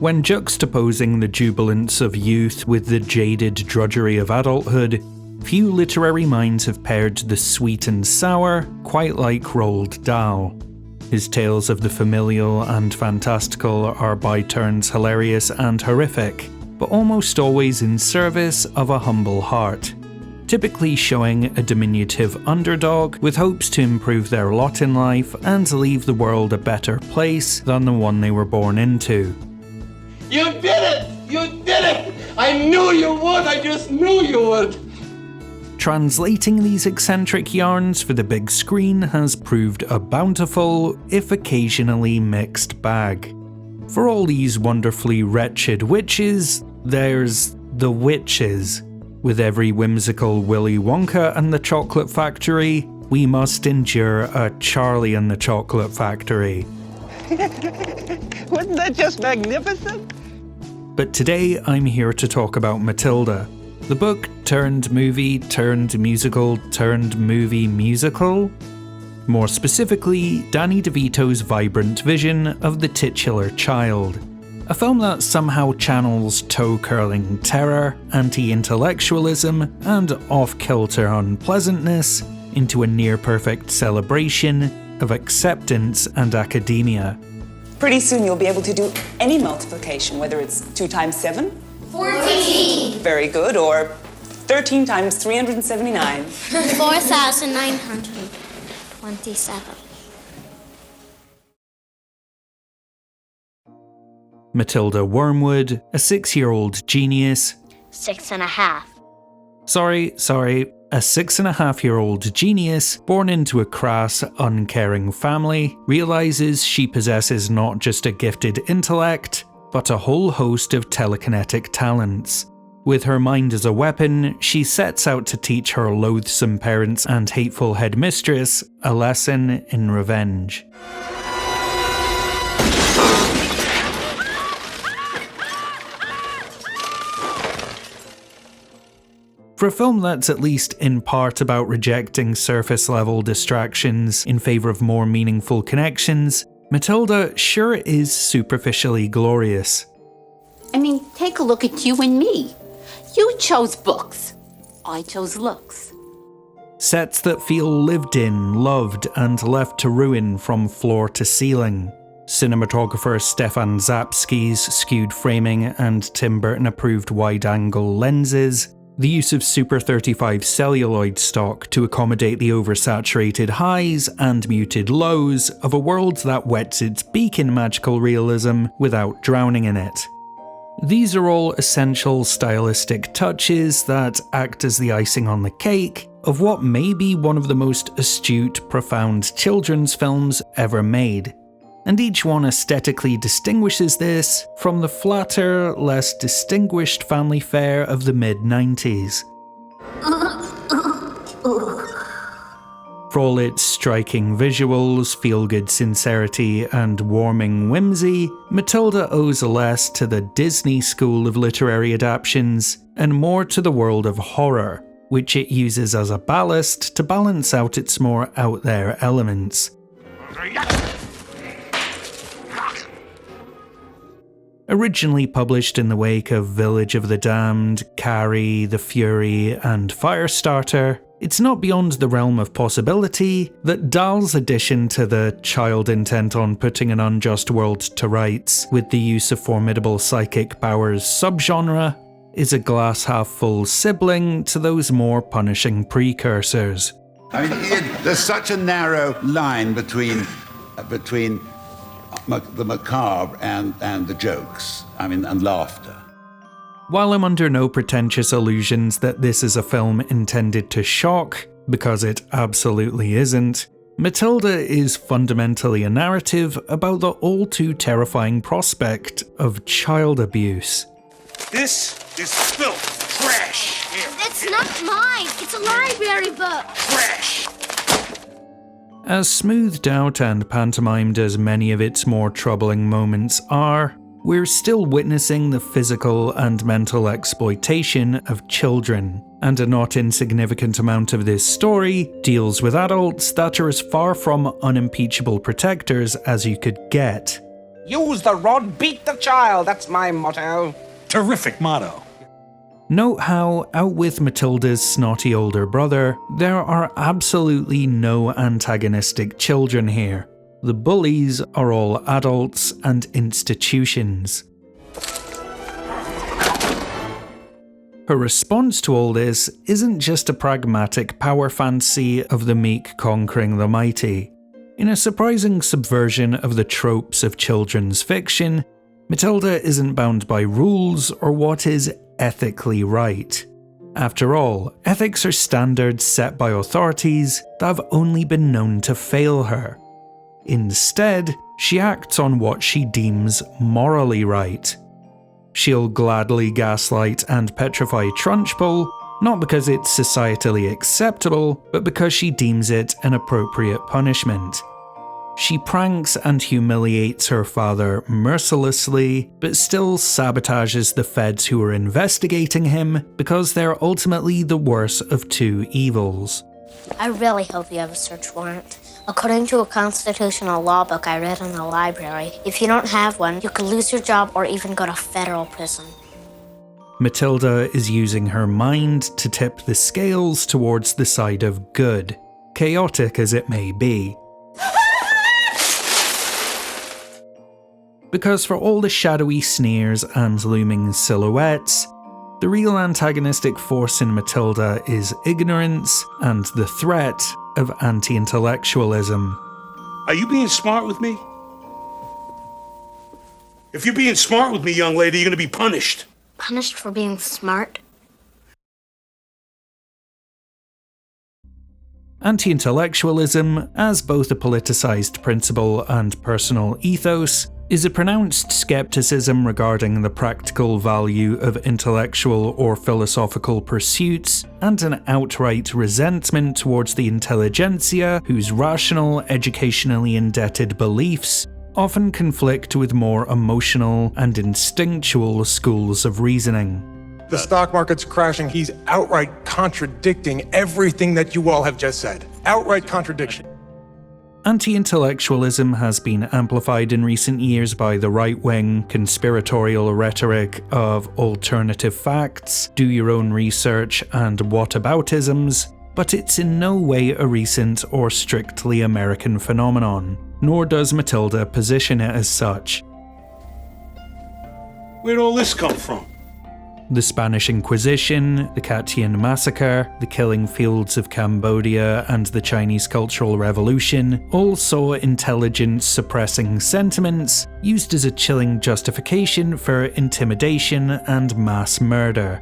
When juxtaposing the jubilance of youth with the jaded drudgery of adulthood, few literary minds have paired the sweet and sour quite like Roald Dahl. His tales of the familial and fantastical are by turns hilarious and horrific, but almost always in service of a humble heart, typically showing a diminutive underdog with hopes to improve their lot in life and leave the world a better place than the one they were born into. You did it! You did it! I knew you would! I just knew you would! Translating these eccentric yarns for the big screen has proved a bountiful, if occasionally mixed bag. For all these wonderfully wretched witches, there's the witches. With every whimsical Willy Wonka and the Chocolate Factory, we must endure a Charlie and the Chocolate Factory. Wasn't that just magnificent? But today I'm here to talk about Matilda, the book turned movie turned musical turned movie musical. More specifically, Danny DeVito's vibrant vision of the titular child. A film that somehow channels toe-curling terror, anti-intellectualism, and off-kilter unpleasantness into a near-perfect celebration of acceptance and academia. Pretty soon you'll be able to do any multiplication, whether it's 2 times 7? 14! Very good, or 13 times 379. 4,927. Matilda Wormwood, a 6-year-old genius. 6.5. Sorry, a 6.5-year-old genius born into a crass, uncaring family realizes she possesses not just a gifted intellect, but a whole host of telekinetic talents. With her mind as a weapon, she sets out to teach her loathsome parents and hateful headmistress a lesson in revenge. For a film that's at least in part about rejecting surface-level distractions in favour of more meaningful connections, Matilda sure is superficially glorious. I mean, take a look at you and me. You chose books. I chose looks. Sets that feel lived in, loved, and left to ruin from floor to ceiling. Cinematographer Stefan Zapsky's skewed framing and Tim Burton-approved wide-angle lenses. The use of Super 35 celluloid stock to accommodate the oversaturated highs and muted lows of a world that wets its beak in magical realism without drowning in it. These are all essential stylistic touches that act as the icing on the cake of what may be one of the most astute, profound children's films ever made. And each one aesthetically distinguishes this from the flatter, less distinguished family fare of the mid-90s. For all its striking visuals, feel-good sincerity, and warming whimsy, Matilda owes less to the Disney school of literary adaptations and more to the world of horror, which it uses as a ballast to balance out its more out-there elements. Originally published in the wake of Village of the Damned, Carrie, The Fury, and Firestarter, it's not beyond the realm of possibility that Dahl's addition to the child intent on putting an unjust world to rights with the use of formidable psychic powers subgenre is a glass-half-full sibling to those more punishing precursors. I mean, there's such a narrow line between the macabre and the jokes, and laughter. While I'm under no pretentious illusions that this is a film intended to shock, because it absolutely isn't, Matilda is fundamentally a narrative about the all-too-terrifying prospect of child abuse. This is filth, trash. Here. It's not mine. It's a library book. Trash. As smoothed out and pantomimed as many of its more troubling moments are, we're still witnessing the physical and mental exploitation of children, and a not insignificant amount of this story deals with adults that are as far from unimpeachable protectors as you could get. Use the rod, beat the child. That's my motto. Terrific motto. Note how, out with Matilda's snotty older brother, there are absolutely no antagonistic children here. The bullies are all adults and institutions. Her response to all this isn't just a pragmatic power fantasy of the meek conquering the mighty. In a surprising subversion of the tropes of children's fiction, Matilda isn't bound by rules or what is ethically right. After all, ethics are standards set by authorities that have only been known to fail her. Instead, she acts on what she deems morally right. She'll gladly gaslight and petrify Trunchbull, not because it's societally acceptable, but because she deems it an appropriate punishment. She pranks and humiliates her father mercilessly, but still sabotages the feds who are investigating him because they're ultimately the worse of two evils. I really hope you have a search warrant. According to a constitutional law book I read in the library, if you don't have one, you could lose your job or even go to federal prison. Matilda is using her mind to tip the scales towards the side of good, chaotic as it may be. Because for all the shadowy sneers and looming silhouettes, the real antagonistic force in Matilda is ignorance and the threat of anti-intellectualism. Are you being smart with me? If you're being smart with me, young lady, you're gonna be punished. Punished for being smart? Anti-intellectualism, as both a politicized principle and personal ethos, is a pronounced skepticism regarding the practical value of intellectual or philosophical pursuits, and an outright resentment towards the intelligentsia whose rational, educationally indebted beliefs often conflict with more emotional and instinctual schools of reasoning. The stock market's crashing. He's outright contradicting everything that you all have just said. Outright contradiction. Anti-intellectualism has been amplified in recent years by the right-wing, conspiratorial rhetoric of alternative facts, do your own research, and whataboutisms, but it's in no way a recent or strictly American phenomenon, nor does Matilda position it as such. Where'd all this come from? The Spanish Inquisition, the Katian Massacre, the killing fields of Cambodia, and the Chinese Cultural Revolution all saw intelligence suppressing sentiments used as a chilling justification for intimidation and mass murder.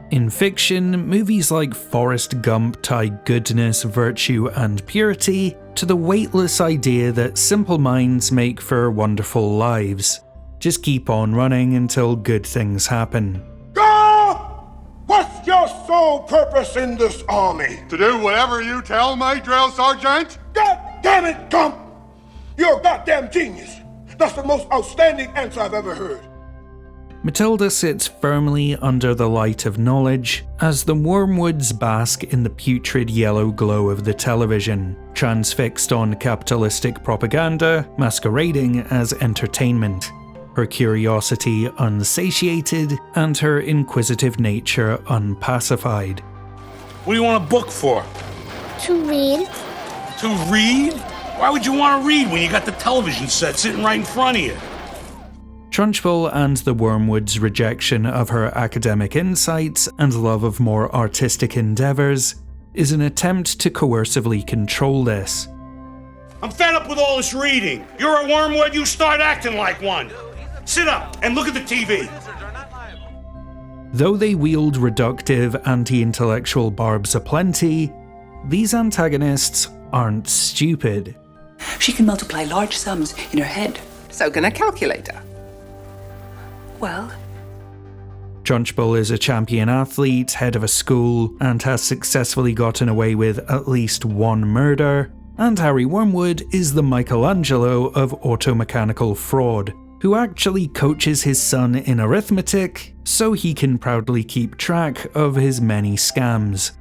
In fiction, movies like Forrest Gump tie goodness, virtue, and purity to the weightless idea that simple minds make for wonderful lives. Just keep on running until good things happen. What's your sole purpose in this army? To do whatever you tell me, drill sergeant. God damn it, Gump! You're a goddamn genius. That's the most outstanding answer I've ever heard. Matilda sits firmly under the light of knowledge as the wormwoods bask in the putrid yellow glow of the television, transfixed on capitalistic propaganda masquerading as entertainment. Her curiosity unsatiated, and her inquisitive nature unpacified. What do you want a book for? To read. To read? Why would you want to read when you got the television set sitting right in front of you? Trunchbull and the Wormwood's rejection of her academic insights and love of more artistic endeavours is an attempt to coercively control this. I'm fed up with all this reading. You're a wormwood, you start acting like one. Sit up and look at the TV. Though they wield reductive, anti-intellectual barbs aplenty, these antagonists aren't stupid. She can multiply large sums in her head. So can a calculator. Well, Trunchbull is a champion athlete, head of a school, and has successfully gotten away with at least one murder, and Harry Wormwood is the Michelangelo of automechanical fraud, who actually coaches his son in arithmetic so he can proudly keep track of his many scams.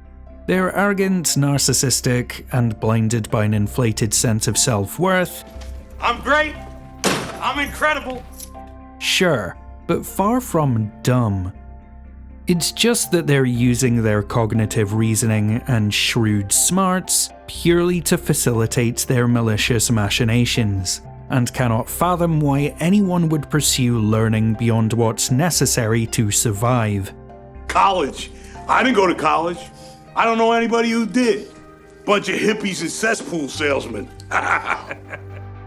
They're arrogant, narcissistic, and blinded by an inflated sense of self-worth. I'm great. I'm incredible. Sure, but far from dumb. It's just that they're using their cognitive reasoning and shrewd smarts purely to facilitate their malicious machinations, and cannot fathom why anyone would pursue learning beyond what's necessary to survive. College. I didn't go to college. I don't know anybody who did. Bunch of hippies and cesspool salesmen.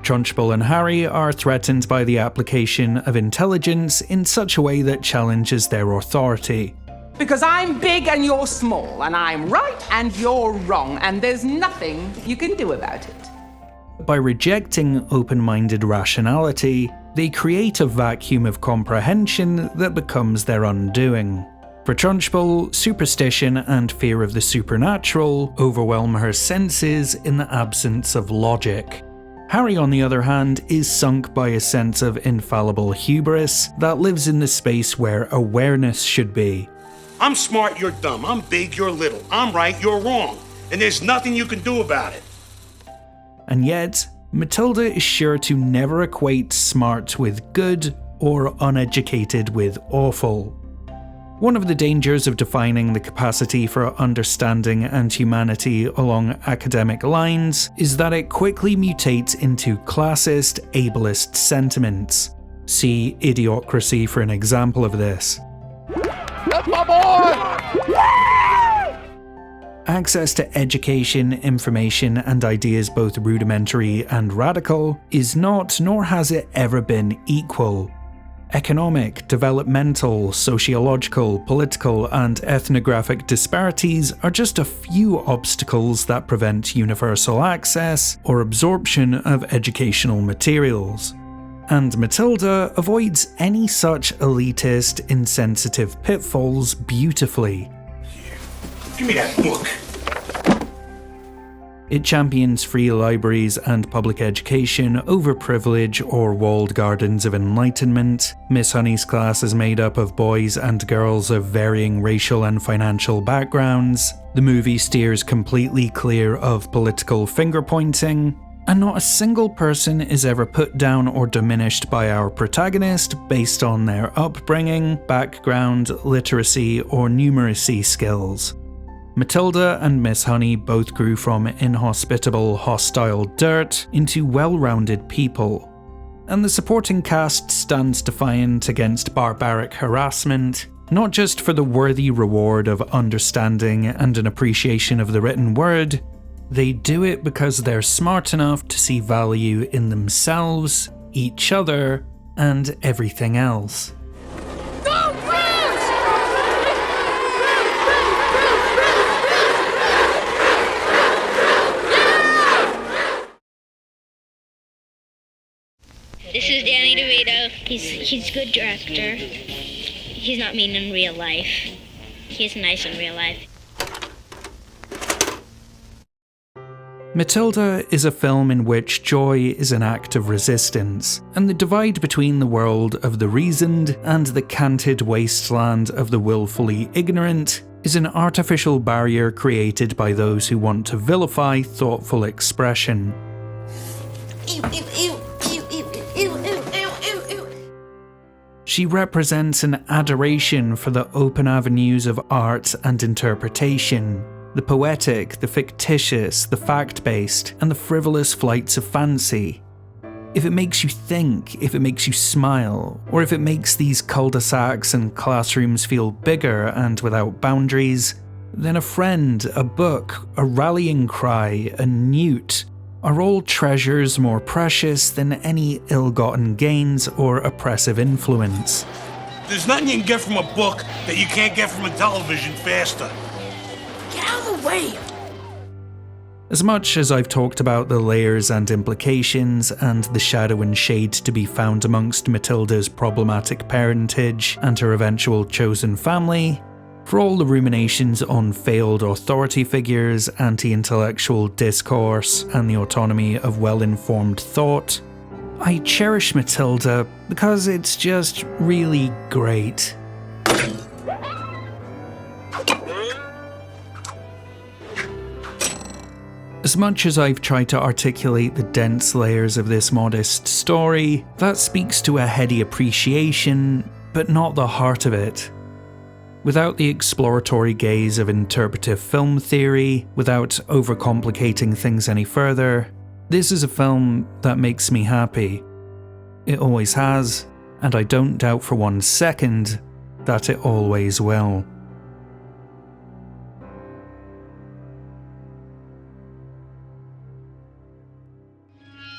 Trunchbull and Harry are threatened by the application of intelligence in such a way that challenges their authority. Because I'm big and you're small, and I'm right and you're wrong, and there's nothing you can do about it. By rejecting open-minded rationality, they create a vacuum of comprehension that becomes their undoing. For Trunchbull, superstition and fear of the supernatural overwhelm her senses in the absence of logic. Harry, on the other hand, is sunk by a sense of infallible hubris that lives in the space where awareness should be. I'm smart, you're dumb. I'm big, you're little. I'm right, you're wrong. And there's nothing you can do about it. And yet, Matilda is sure to never equate smart with good or uneducated with awful. One of the dangers of defining the capacity for understanding and humanity along academic lines is that it quickly mutates into classist, ableist sentiments. See Idiocracy for an example of this. That's my boy! Access to education, information, and ideas both rudimentary and radical is not, nor has it ever been, equal. Economic, developmental, sociological, political, and ethnographic disparities are just a few obstacles that prevent universal access or absorption of educational materials. And Matilda avoids any such elitist, insensitive pitfalls beautifully. Give me that book. It champions free libraries and public education over privilege or walled gardens of enlightenment. Miss Honey's class is made up of boys and girls of varying racial and financial backgrounds. The movie steers completely clear of political finger-pointing, and not a single person is ever put down or diminished by our protagonist based on their upbringing, background, literacy, or numeracy skills. Matilda and Miss Honey both grew from inhospitable, hostile dirt into well-rounded people, and the supporting cast stands defiant against barbaric harassment, not just for the worthy reward of understanding and an appreciation of the written word. They do it because they're smart enough to see value in themselves, each other, and everything else. This is Danny DeVito. He's a good director. He's not mean in real life. He's nice in real life. Matilda is a film in which joy is an act of resistance, and the divide between the world of the reasoned and the canted wasteland of the willfully ignorant is an artificial barrier created by those who want to vilify thoughtful expression. Ew, ew, ew. She represents an adoration for the open avenues of art and interpretation, the poetic, the fictitious, the fact-based, and the frivolous flights of fancy. If it makes you think, if it makes you smile, or if it makes these cul-de-sacs and classrooms feel bigger and without boundaries, then a friend, a book, a rallying cry, a newt, are all treasures more precious than any ill-gotten gains or oppressive influence. There's nothing you can get from a book that you can't get from a television faster. Get out of the way! As much as I've talked about the layers and implications and the shadow and shade to be found amongst Matilda's problematic parentage and her eventual chosen family, for all the ruminations on failed authority figures, anti-intellectual discourse, and the autonomy of well-informed thought, I cherish Matilda because it's just really great. As much as I've tried to articulate the dense layers of this modest story, that speaks to a heady appreciation, but not the heart of it. Without the exploratory gaze of interpretive film theory, without overcomplicating things any further, this is a film that makes me happy. It always has, and I don't doubt for 1 second that it always will.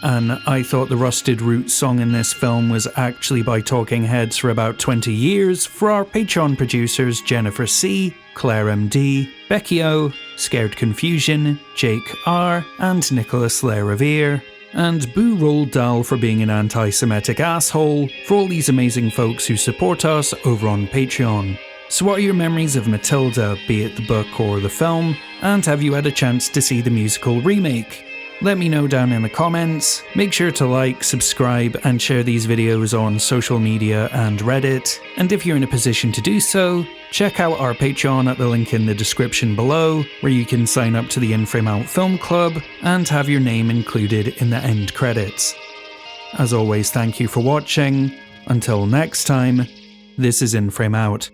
And I thought the Rusted Roots song in this film was actually by Talking Heads for about 20 years for our Patreon producers Jennifer C, Claire MD, Becky O, Scared Confusion, Jake R, and Nicholas Lair-Revere, and Boo Roald Dahl for being an anti-Semitic asshole, for all these amazing folks who support us over on Patreon. So what are your memories of Matilda, be it the book or the film, and have you had a chance to see the musical remake? Let me know down in the comments. Make sure to like, subscribe, and share these videos on social media and Reddit. And if you're in a position to do so, check out our Patreon at the link in the description below, where you can sign up to the In Frame Out Film Club and have your name included in the end credits. As always, thank you for watching. Until next time, this is In Frame Out.